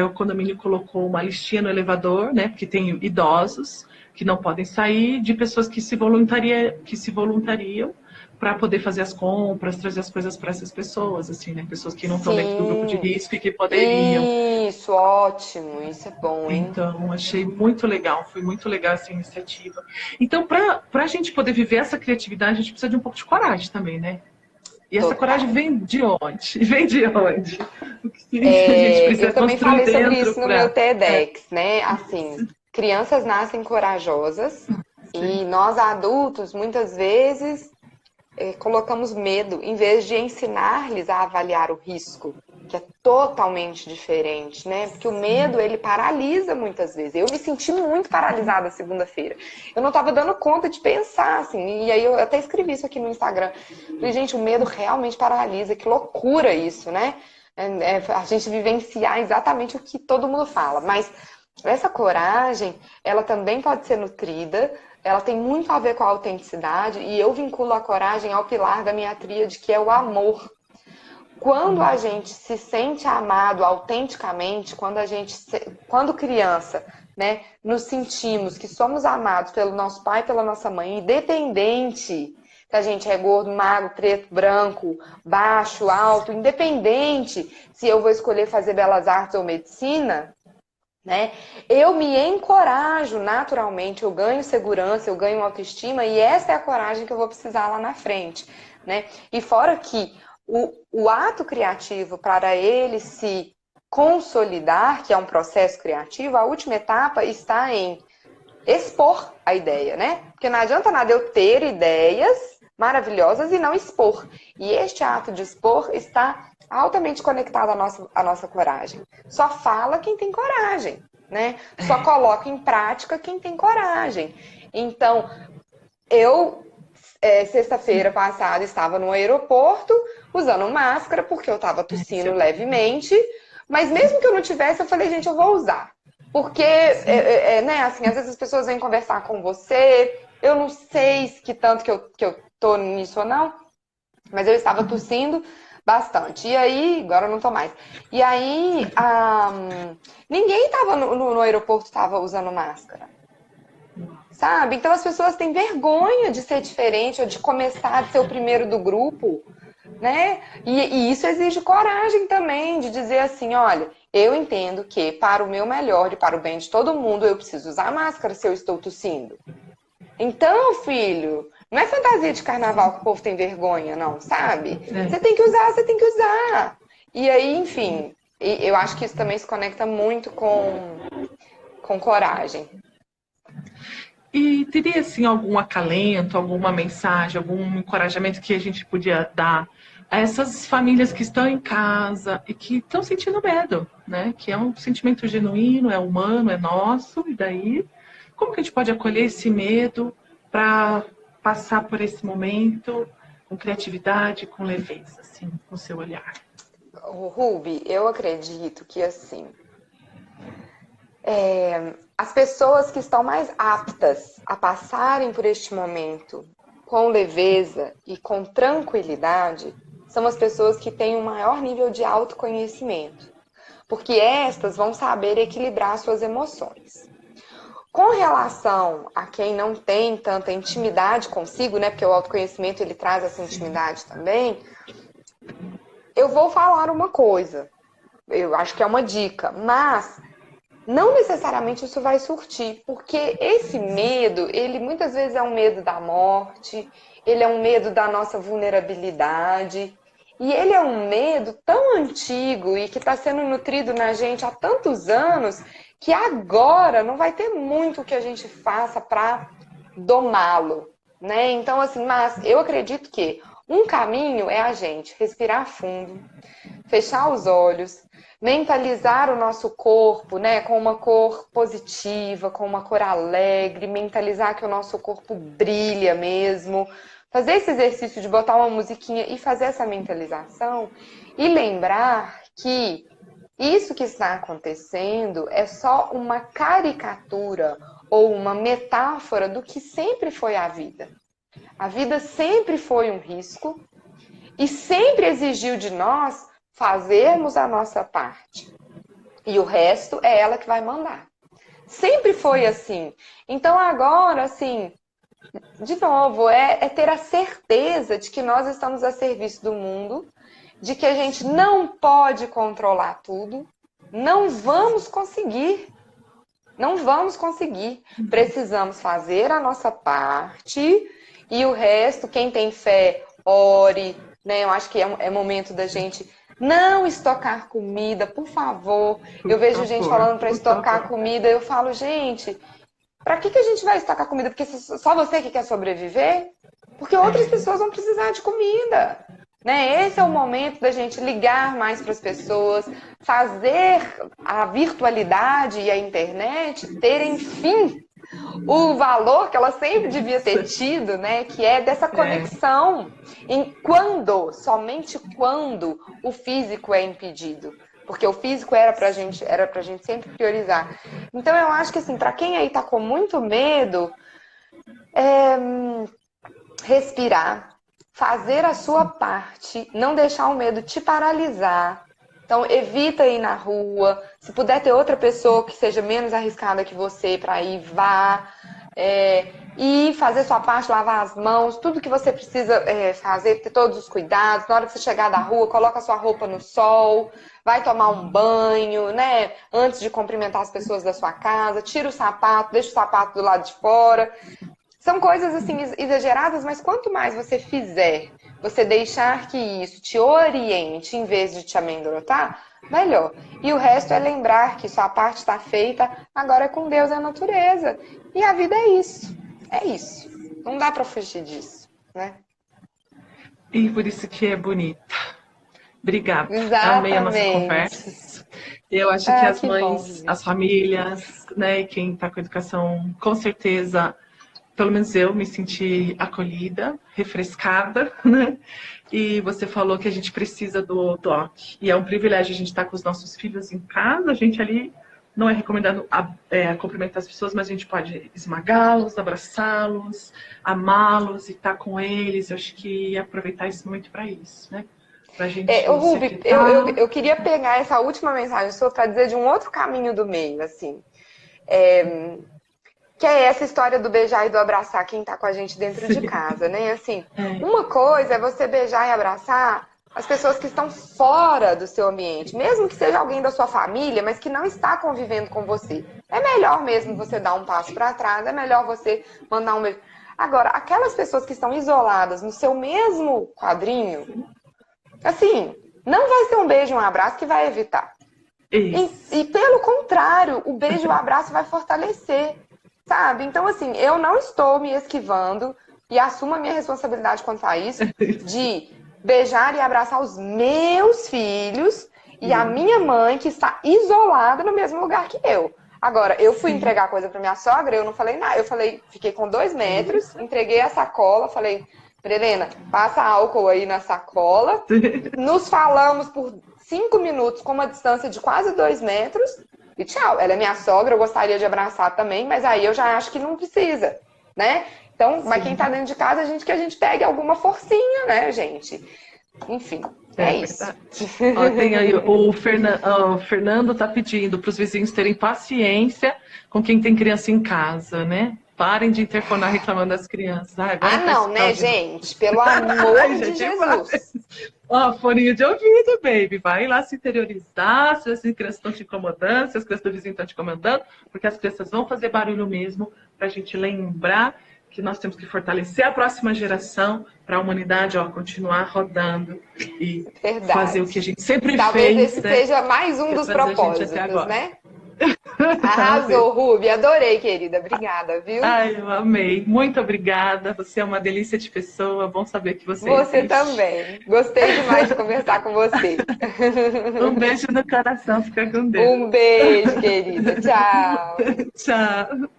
o condomínio colocou uma listinha no elevador, né? Porque tem idosos que não podem sair, de pessoas que se voluntariam para poder fazer as compras, trazer as coisas para essas pessoas, assim, né? Pessoas que não estão dentro do grupo de risco e que poderiam. Isso, ótimo, isso é bom, hein? Então, achei muito legal, foi muito legal essa iniciativa. Então, para a gente poder viver essa criatividade, a gente precisa de um pouco de coragem também, né? E essa coragem vem de onde? Vem de onde? O que a gente precisa eu também falei sobre isso no meu TEDx, né? Assim, crianças nascem corajosas e nós adultos, muitas vezes, colocamos medo, em vez de ensinar-lhes a avaliar o risco, que é totalmente diferente, né? Porque o medo, ele paralisa muitas vezes. Eu me senti muito paralisada segunda-feira. Eu não estava dando conta de pensar, assim. E aí eu até escrevi isso aqui no Instagram. Falei, gente, o medo realmente paralisa. Que loucura isso, né? A gente vivenciar exatamente o que todo mundo fala. Mas essa coragem, ela também pode ser nutrida, ela tem muito a ver com a autenticidade, e eu vinculo a coragem ao pilar da minha tríade, que é o amor. Quando a gente se sente amado autenticamente, quando criança, né, nos sentimos que somos amados pelo nosso pai e pela nossa mãe, independente se a gente é gordo, magro, preto, branco, baixo, alto, independente se eu vou escolher fazer belas artes ou medicina, né? Eu me encorajo naturalmente, eu ganho segurança, eu ganho autoestima, e essa é a coragem que eu vou precisar lá na frente, né? E fora que o ato criativo, para ele se consolidar, que é um processo criativo, a última etapa está em expor a ideia, né? Porque não adianta nada eu ter ideias maravilhosas e não expor. E este ato de expor está altamente conectado à nossa coragem. Só fala quem tem coragem, né? Só coloca em prática quem tem coragem. Então, eu, sexta-feira passada, estava no aeroporto usando máscara porque eu estava tossindo levemente, mas mesmo que eu não tivesse, eu falei, gente, eu vou usar. Porque, né, assim, às vezes as pessoas vêm conversar com você, eu não sei que tanto que eu tô nisso ou não, mas eu estava tossindo bastante. E aí, agora eu não tô mais. E aí, ninguém tava no aeroporto estava usando máscara. Sabe? Então as pessoas têm vergonha de ser diferente ou de começar a ser o primeiro do grupo, né? E isso exige coragem também, de dizer assim, olha, eu entendo que para o meu melhor e para o bem de todo mundo eu preciso usar máscara se eu estou tossindo. Então, filho, não é fantasia de carnaval que o povo tem vergonha, não, sabe? Você tem que usar, você tem que usar. E aí, enfim, eu acho que isso também se conecta muito com coragem. E teria, assim, algum acalento, alguma mensagem, algum encorajamento que a gente podia dar a essas famílias que estão em casa e que estão sentindo medo, né? Que é um sentimento genuíno, é humano, é nosso, e daí, como que a gente pode acolher esse medo para passar por esse momento com criatividade, com leveza, assim, com o seu olhar? Ruby, eu acredito que, assim, as pessoas que estão mais aptas a passarem por este momento com leveza e com tranquilidade são as pessoas que têm um maior nível de autoconhecimento, porque estas vão saber equilibrar suas emoções. Com relação a quem não tem tanta intimidade consigo, né, porque o autoconhecimento ele traz essa intimidade também, eu vou falar uma coisa, eu acho que é uma dica, mas não necessariamente isso vai surtir, porque esse medo, ele muitas vezes é um medo da morte, ele é um medo da nossa vulnerabilidade, e ele é um medo tão antigo e que está sendo nutrido na gente há tantos anos, que agora não vai ter muito que a gente faça para domá-lo, né? Então, assim, mas eu acredito que um caminho é a gente respirar fundo, fechar os olhos, mentalizar o nosso corpo, né, com uma cor positiva, com uma cor alegre, mentalizar que o nosso corpo brilha mesmo, fazer esse exercício de botar uma musiquinha e fazer essa mentalização e lembrar que isso que está acontecendo é só uma caricatura ou uma metáfora do que sempre foi a vida. A vida sempre foi um risco e sempre exigiu de nós fazermos a nossa parte. E o resto é ela que vai mandar. Sempre foi assim. Então agora, assim, de novo, é ter a certeza de que nós estamos a serviço do mundo, de que a gente não pode controlar tudo, não vamos conseguir. Não vamos conseguir. Precisamos fazer a nossa parte e o resto, quem tem fé, ore, né? Eu acho que é momento da gente não estocar comida, por favor. Eu vejo gente falando para estocar comida, eu falo, gente, para que a gente vai estocar comida? Porque só você que quer sobreviver? Porque outras pessoas vão precisar de comida. Né? Esse é o momento da gente ligar mais para as pessoas, fazer a virtualidade e a internet terem, enfim, o valor que ela sempre devia ter tido, né? Que é dessa conexão. Somente quando o físico é impedido. Porque o físico era pra gente sempre priorizar. Então eu acho que assim, para quem aí tá com muito medo, respirar, fazer a sua parte, não deixar o medo te paralisar. Então, evita ir na rua. Se puder ter outra pessoa que seja menos arriscada que você para ir, vá. E fazer sua parte, lavar as mãos, tudo que você precisa fazer, ter todos os cuidados. Na hora que você chegar da rua, coloca a sua roupa no sol, vai tomar um banho, né? Antes de cumprimentar as pessoas da sua casa, tira o sapato, deixa o sapato do lado de fora. São coisas assim exageradas, mas quanto mais você fizer, você deixar que isso te oriente em vez de te amedrontar, melhor. E o resto é lembrar que sua parte está feita, agora é com Deus e a natureza. E a vida é isso. É isso. Não dá para fugir disso, né? E por isso que é bonita. Obrigada. Amei a nossa Exatamente. conversa. Eu acho que as Que bom, mães, Vivi. as famílias, né, e quem está com educação, com certeza, pelo menos eu me senti acolhida, refrescada, né? E você falou que a gente precisa do toque. E é um privilégio a gente estar com os nossos filhos em casa. A gente ali não é recomendado cumprimentar as pessoas, mas a gente pode esmagá-los, abraçá-los, amá-los e estar com eles. Eu acho que aproveitar esse momento para isso, né? Para a Ô, gente se Ruby, eu, aquietar. eu queria pegar essa última mensagem sua para dizer de um outro caminho do meio, assim. É, que é essa história do beijar e do abraçar quem tá com a gente dentro de casa, né? Assim, É, uma coisa é você beijar e abraçar as pessoas que estão fora do seu ambiente, mesmo que seja alguém da sua família, mas que não está convivendo com você. É melhor mesmo você dar um passo para trás, é melhor você mandar um beijo. Agora, aquelas pessoas que estão isoladas no seu mesmo quadrinho, assim, não vai ser um beijo e um abraço que vai evitar. E isso. pelo contrário, o beijo e o abraço vai fortalecer, sabe? Então, assim, eu não estou me esquivando e assumo a minha responsabilidade quanto a isso, de beijar e abraçar os meus filhos e a minha mãe, que está isolada no mesmo lugar que eu. Agora, eu fui Sim. entregar coisa para minha sogra, eu não falei nada. Eu falei, fiquei com 2 metros, entreguei a sacola, falei, Helena, passa álcool aí na sacola. Nos falamos por 5 minutos com uma distância de quase 2 metros e tchau. Ela é minha sogra, eu gostaria de abraçar também, mas aí eu já acho que não precisa, né? Então, mas quem tá dentro de casa, que a gente pegue alguma forcinha, né, gente? Enfim, É é isso. verdade. Ó, tem aí o Fernando está pedindo para os vizinhos terem paciência com quem tem criança em casa, né? Parem de interfonar reclamando das crianças. Ah, agora Ah, faz não, né, tal de novo. gente? Pelo Ai, amor já é de demais. Jesus. Ó, foninho de ouvido, baby. Vai lá se interiorizar se as crianças estão te incomodando, se as crianças do vizinho estão te incomodando, porque as crianças vão fazer barulho mesmo, para a gente lembrar que nós temos que fortalecer a próxima geração para a humanidade, ó, continuar rodando e fazer o que a Verdade. gente sempre Talvez fez, esse né? seja mais um Que é dos trazer a gente até propósitos, agora. né? Arrasou, Ruby. Adorei, querida. Obrigada, viu? Ai, eu amei. Muito obrigada. Você é uma delícia de pessoa. Bom saber que você Você existe. também. Gostei demais de conversar com você. Um beijo no coração. Fica com Deus. Um beijo, querida. Tchau. Tchau.